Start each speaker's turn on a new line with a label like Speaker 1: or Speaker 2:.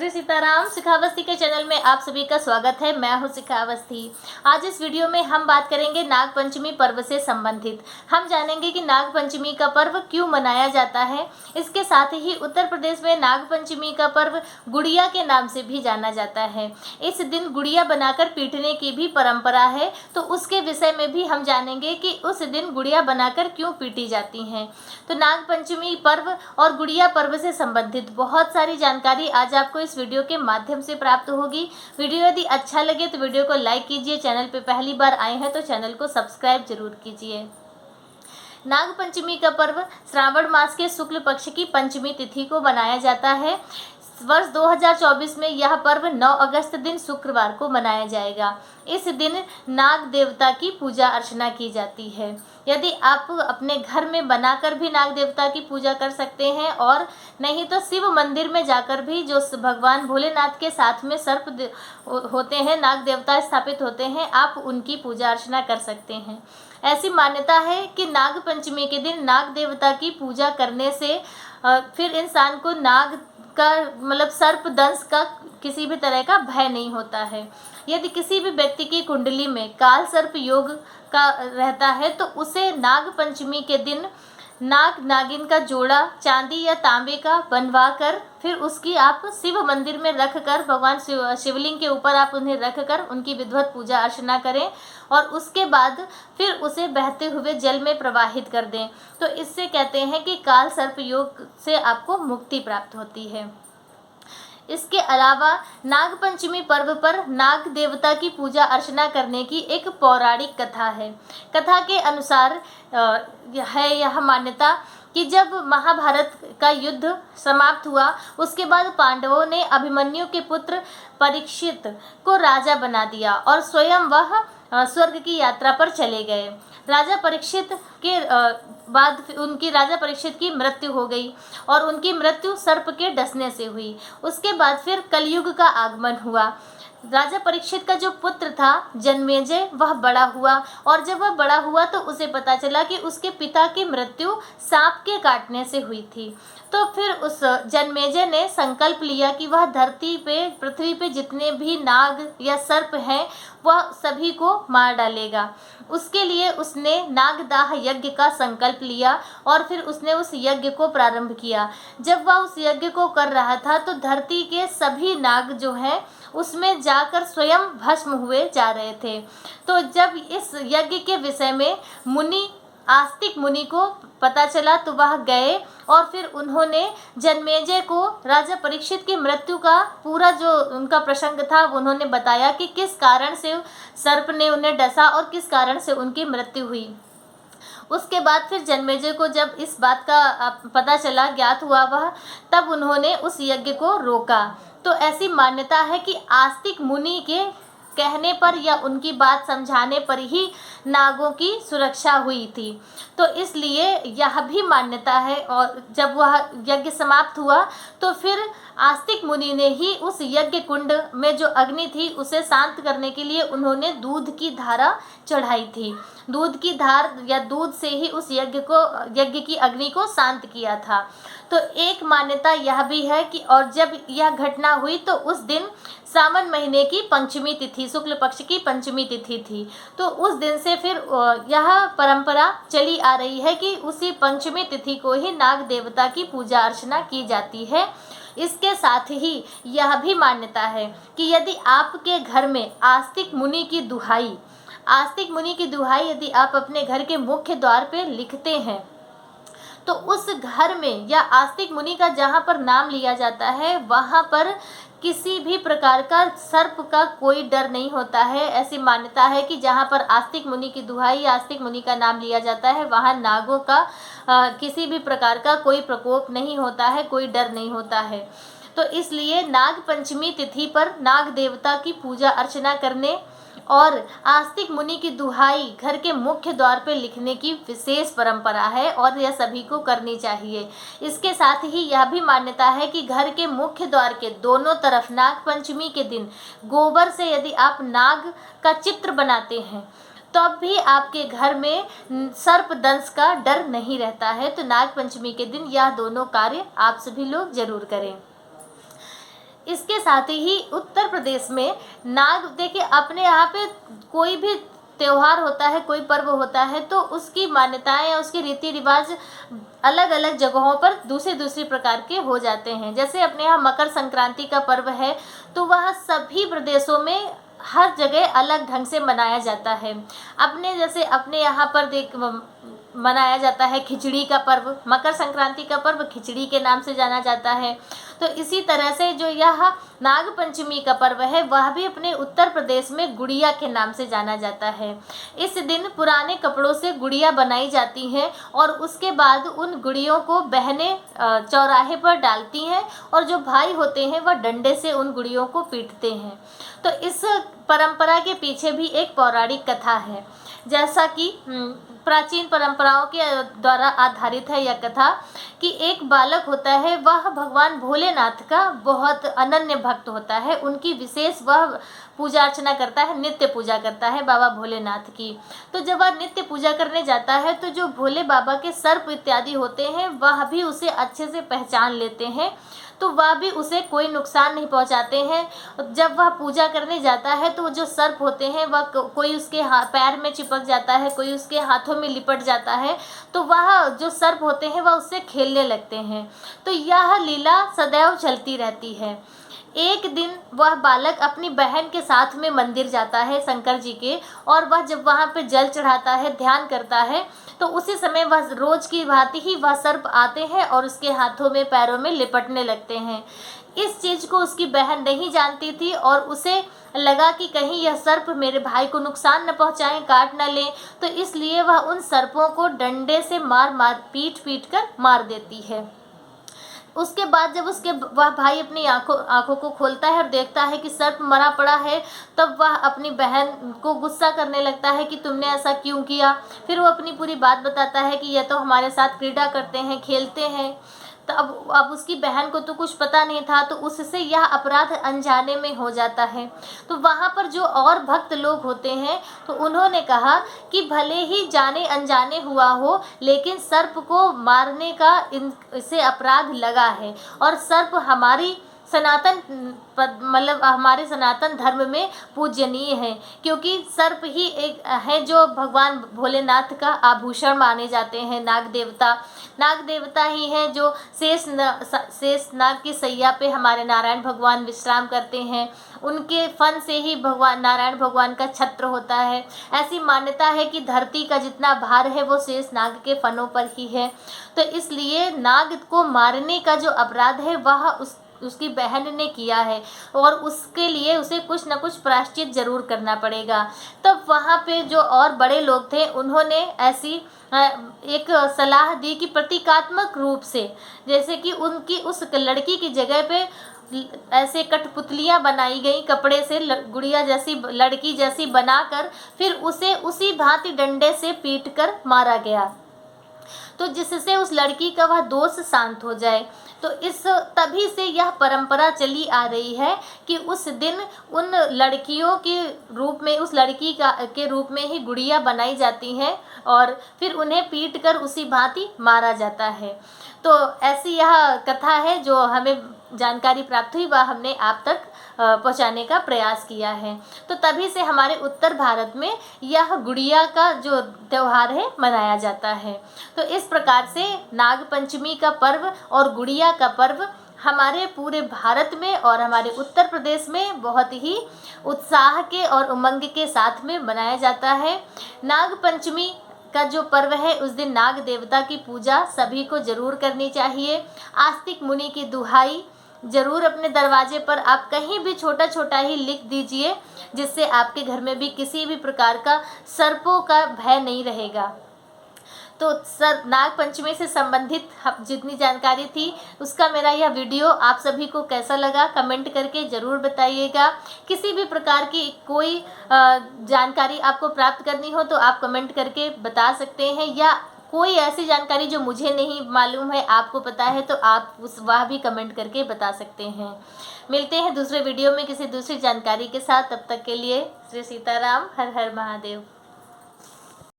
Speaker 1: श्री सीताराम। शिखावस्थी के चैनल में आप सभी का स्वागत है। मैं हूं शिखावस्थी। आज इस वीडियो में हम बात करेंगे नाग पंचमी पर्व से संबंधित। हम जानेंगे कि नाग पंचमी का पर्व क्यों मनाया जाता है। इसके साथ ही उत्तर प्रदेश में नाग पंचमी का पर्व गुड़िया के नाम से भी जाना जाता है। इस दिन गुड़िया बनाकर पीटने की भी परंपरा है, तो उसके विषय में भी हम जानेंगे कि उस दिन गुड़िया बनाकर क्यों पीटी जाती हैं। तो नाग पंचमी पर्व और गुड़िया पर्व से संबंधित बहुत सारी जानकारी आज आपको इस वीडियो के माध्यम से प्राप्त होगी। वीडियो यदि अच्छा लगे तो वीडियो को लाइक कीजिए। चैनल पे पहली बार आए हैं तो चैनल को सब्सक्राइब जरूर कीजिए। नाग पंचमी का पर्व श्रावण मास के शुक्ल पक्ष की पंचमी तिथि को मनाया जाता है। वर्ष 2024 में यह पर्व 9 अगस्त दिन शुक्रवार को मनाया जाएगा। इस दिन नाग देवता की पूजा अर्चना की जाती है। यदि आप अपने घर में बनाकर भी नाग देवता की पूजा कर सकते हैं, और नहीं तो शिव मंदिर में जाकर भी, जो भगवान भोलेनाथ के साथ में सर्प होते हैं, नाग देवता स्थापित होते हैं, आप उनकी पूजा अर्चना कर सकते हैं। ऐसी मान्यता है कि नाग पंचमी के दिन नाग देवता की पूजा करने से फिर इंसान को नाग का मतलब सर्प दंश का किसी भी तरह का भय नहीं होता है। यदि किसी भी व्यक्ति की कुंडली में काल सर्प योग का रहता है तो उसे नाग पंचमी के दिन नाग नागिन का जोड़ा चांदी या तांबे का बनवा कर फिर उसकी आप शिव मंदिर में रख कर, भगवान शिवलिंग के ऊपर आप उन्हें रख कर उनकी विधिवत पूजा अर्चना करें, और उसके बाद फिर उसे बहते हुए जल में प्रवाहित कर दें। तो इससे कहते हैं कि काल सर्प योग से आपको मुक्ति प्राप्त होती है। इसके अलावा नाग पंचमी पर्व पर नाग देवता की पूजा अर्चना करने की एक पौराणिक कथा है। कथा के अनुसार है यह मान्यता कि जब महाभारत का युद्ध समाप्त हुआ, उसके बाद पांडवों ने अभिमन्यु के पुत्र परीक्षित को राजा बना दिया और स्वयं वह स्वर्ग की यात्रा पर चले गए। राजा परीक्षित के बाद उनकी राजा परीक्षित की मृत्यु हो गई, और उनकी मृत्यु सर्प के डसने से हुई। उसके बाद फिर कलयुग का आगमन हुआ। राजा परीक्षित का जो पुत्र था जन्मेजय, वह बड़ा हुआ, और जब वह बड़ा हुआ तो उसे पता चला कि उसके पिता की मृत्यु सांप के काटने से हुई थी। तो फिर उस जन्मेजय ने संकल्प लिया कि वह पृथ्वी पे जितने भी नाग या सर्प हैं वह सभी को मार डालेगा। उसके लिए उसने नागदाह यज्ञ का संकल्प लिया, और फिर उसने उस यज्ञ को प्रारंभ किया। जब वह उस यज्ञ को कर रहा था तो धरती के सभी नाग जो हैं उसमें जाकर स्वयं भस्म हुए जा रहे थे। तो जब इस यज्ञ के विषय में आस्तिक मुनि को पता चला तो वह गए, और फिर उन्होंने जन्मेजय को राजा परीक्षित की मृत्यु का पूरा जो उनका प्रसंग था उन्होंने बताया कि किस कारण से सर्प ने उन्हें डसा और किस कारण से उनकी मृत्यु हुई। उसके बाद फिर जन्मेजय को जब इस बात का पता चला, ज्ञात हुआ वह, तब उन्होंने उस यज्ञ को रोका। तो ऐसी मान्यता है कि आस्तिक मुनि के कहने पर या उनकी बात समझाने पर ही नागों की सुरक्षा हुई थी। तो इसलिए यह भी मान्यता है। और जब वह यज्ञ समाप्त हुआ तो फिर आस्तिक मुनि ने ही उस यज्ञ कुंड में जो अग्नि थी उसे शांत करने के लिए उन्होंने दूध की धारा चढ़ाई थी। दूध की धार या दूध से ही उस यज्ञ की अग्नि को शांत किया था। तो एक मान्यता यह भी है कि और जब यह घटना हुई तो उस दिन सावन महीने की पंचमी तिथि, शुक्ल पक्ष की पंचमी तिथि थी। तो उस दिन से फिर यह परंपरा चली आ रही है कि उसी पंचमी तिथि को ही नाग देवता की पूजा अर्चना की जाती है। इसके साथ ही यह भी मान्यता है कि यदि आपके घर में आस्तिक मुनि की दुहाई यदि आप अपने घर के मुख्य द्वार पे लिखते हैं तो उस घर में या आस्तिक मुनि का जहाँ पर नाम लिया जाता है वहाँ पर किसी भी प्रकार का सर्प का कोई डर नहीं होता है। ऐसी मान्यता है कि जहाँ पर आस्तिक मुनि की दुहाई या आस्तिक मुनि का नाम लिया जाता है वहाँ नागों का किसी भी प्रकार का कोई प्रकोप नहीं होता है, कोई डर नहीं होता है। तो इसलिए नाग पंचमी तिथि पर नाग देवता की पूजा अर्चना करने और आस्तिक मुनि की दुहाई घर के मुख्य द्वार पर लिखने की विशेष परंपरा है, और यह सभी को करनी चाहिए। इसके साथ ही यह भी मान्यता है कि घर के मुख्य द्वार के दोनों तरफ नाग पंचमी के दिन गोबर से यदि आप नाग का चित्र बनाते हैं तब भी आपके घर में सर्प दंश का डर नहीं रहता है। तो नाग पंचमी के दिन यह दोनों कार्य आप सभी लोग जरूर करें। इसके साथ ही उत्तर प्रदेश में नाग, देखिए अपने यहाँ पे कोई भी त्योहार होता है, कोई पर्व होता है, तो उसकी मान्यताएं या उसके रीति रिवाज अलग अलग जगहों पर दूसरे दूसरे प्रकार के हो जाते हैं। जैसे अपने यहाँ मकर संक्रांति का पर्व है, तो वह सभी प्रदेशों में हर जगह अलग ढंग से मनाया जाता है। जैसे अपने यहाँ पर मनाया जाता है खिचड़ी का पर्व, मकर संक्रांति का पर्व खिचड़ी के नाम से जाना जाता है। तो इसी तरह से जो यह नाग पंचमी का पर्व है, वह भी अपने उत्तर प्रदेश में गुड़िया के नाम से जाना जाता है। इस दिन पुराने कपड़ों से गुड़िया बनाई जाती हैं और उसके बाद उन गुड़ियों को बहनें चौराहे पर डालती हैं और जो भाई होते हैं वह डंडे से उन गुड़ियों को पीटते हैं। तो इस परंपरा के पीछे भी एक पौराणिक कथा है। जैसा कि प्राचीन परंपराओं के द्वारा आधारित है यह कथा, कि एक बालक होता है, वह भगवान भोलेनाथ का बहुत अनन्य भक्त होता है। उनकी विशेष वह पूजा अर्चना करता है, नित्य पूजा करता है बाबा भोलेनाथ की। तो जब वह नित्य पूजा करने जाता है तो जो भोले बाबा के सर्प इत्यादि होते हैं वह भी उसे अच्छे से पहचान लेते हैं, तो वह भी उसे कोई नुकसान नहीं पहुंचाते हैं। जब वह पूजा करने जाता है तो जो सर्प होते हैं वह कोई उसके पैर में चिपक जाता है, कोई उसके हाथों में लिपट जाता है, तो वह जो सर्प होते हैं वह उससे खेलने लगते हैं। तो यह लीला सदैव चलती रहती है। एक दिन वह बालक अपनी बहन के साथ में मंदिर जाता है शंकर जी के, और वह जब वहाँ पे जल चढ़ाता है, ध्यान करता है, तो उसी समय वह रोज की भांति ही वह सर्प आते हैं और उसके हाथों में पैरों में लिपटने लगते हैं। इस चीज़ को उसकी बहन नहीं जानती थी और उसे लगा कि कहीं यह सर्प मेरे भाई को नुकसान न पहुंचाएं, काट न लें, तो इसलिए वह उन सर्पों को डंडे से पीट कर मार देती है। उसके बाद जब वह भाई अपनी आंखों को खोलता है और देखता है कि सर्प मरा पड़ा है, तब वह अपनी बहन को गुस्सा करने लगता है कि तुमने ऐसा क्यों किया। फिर वो अपनी पूरी बात बताता है कि यह तो हमारे साथ क्रीड़ा करते हैं, खेलते हैं। तो अब उसकी बहन को तो कुछ पता नहीं था, तो उससे यह अपराध अनजाने में हो जाता है। तो वहाँ पर जो और भक्त लोग होते हैं, तो उन्होंने कहा कि भले ही जाने अनजाने हुआ हो, लेकिन सर्प को मारने का इसे अपराध लगा है, और सर्प हमारी हमारे सनातन धर्म में पूजनीय है, क्योंकि सर्प ही एक है जो भगवान भोलेनाथ का आभूषण माने जाते हैं। नाग देवता ही हैं जो शेष नाग की सैया पे हमारे नारायण भगवान विश्राम करते हैं। उनके फन से ही नारायण भगवान का छत्र होता है। ऐसी मान्यता है कि धरती का जितना भार है वो शेष नाग के फनों पर ही है। तो इसलिए नाग को मारने का जो अपराध है वह उसकी बहन ने किया है, और उसके लिए उसे कुछ न कुछ प्रायश्चित जरूर करना पड़ेगा। तब वहाँ पे जो और बड़े लोग थे, उन्होंने ऐसी एक सलाह दी कि प्रतीकात्मक रूप से, जैसे कि उनकी उस लड़की की जगह पे ऐसे कठपुतलियाँ बनाई गई कपड़े से, गुड़िया जैसी, लड़की जैसी बनाकर, फिर उसे उसी भांति डंडे से पीट कर मारा गया, तो जिससे उस लड़की का वह दोष शांत हो जाए। तो तभी से यह परंपरा चली आ रही है कि उस दिन उन लड़कियों के रूप में, उस लड़की के रूप में ही गुड़िया बनाई जाती हैं और फिर उन्हें पीट कर उसी भांति मारा जाता है। तो ऐसी यह कथा है जो हमें जानकारी प्राप्त हुई, वह हमने आप तक पहुंचाने का प्रयास किया है। तो तभी से हमारे उत्तर भारत में यह गुड़िया का जो त्यौहार है मनाया जाता है। तो इस प्रकार से नाग पंचमी का पर्व और गुड़िया का पर्व हमारे पूरे भारत में और हमारे उत्तर प्रदेश में बहुत ही उत्साह के और उमंग के साथ में मनाया जाता है। नाग पंचमी का जो पर्व है, उस दिन नाग देवता की पूजा सभी को जरूर करनी चाहिए। आस्तिक मुनि की दुहाई जरूर अपने दरवाजे पर आप कहीं भी छोटा छोटा ही लिख दीजिए, जिससे आपके घर में भी किसी भी प्रकार का सर्पों का भय नहीं रहेगा। तो नाग पंचमी से संबंधित जितनी जानकारी थी उसका मेरा यह वीडियो आप सभी को कैसा लगा कमेंट करके ज़रूर बताइएगा। किसी भी प्रकार की कोई जानकारी आपको प्राप्त करनी हो तो आप कमेंट करके बता सकते हैं, या कोई ऐसी जानकारी जो मुझे नहीं मालूम है आपको पता है तो आप वह भी कमेंट करके बता सकते हैं। मिलते हैं दूसरे वीडियो में किसी दूसरी जानकारी के साथ, तब तक के लिए श्री सीताराम, हर हर महादेव।